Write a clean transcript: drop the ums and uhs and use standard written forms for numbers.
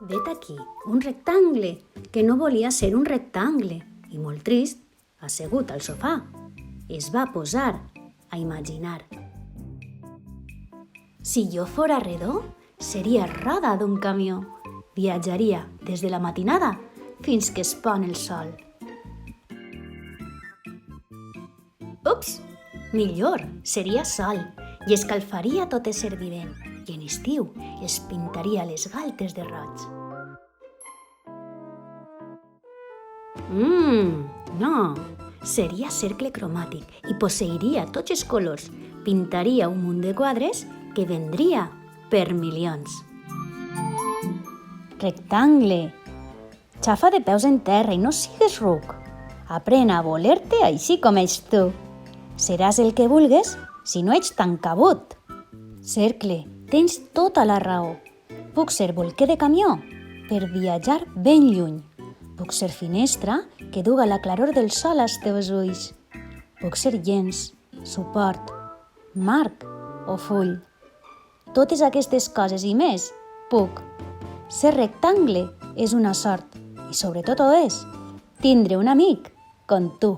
Vet aquí, un rectangle, que no volia ser un rectangle, i molt trist, assegut al sofà. Es va posar a imaginar. Si jo fora redó, seria roda d'un camió. Viatjaria des de la matinada fins que es pon el sol. Ups! Millor, seria sol i escalfaria tot ésser vivent i en estiu es pintaria les galtes de roig. No, seria cercle cromàtic i posseiria tots els colors. Pintaria un munt de quadres que vendria per milions. Rectangle, xafa de peus en terra i no sigues ruc. Aprèn a voler-te així com ets tu. Seràs el que vulgues si no ets tan cabut. Cercle, tens tota la raó. Puc ser bolquer de camió per viatjar ben lluny. Puc ser finestra que duga la claror del sol als teus ulls. Puc ser llenç, suport, marc o full. Totes aquestes coses i més, puc. Ser rectangle és una sort i sobretot ho és tindre un amic com tu.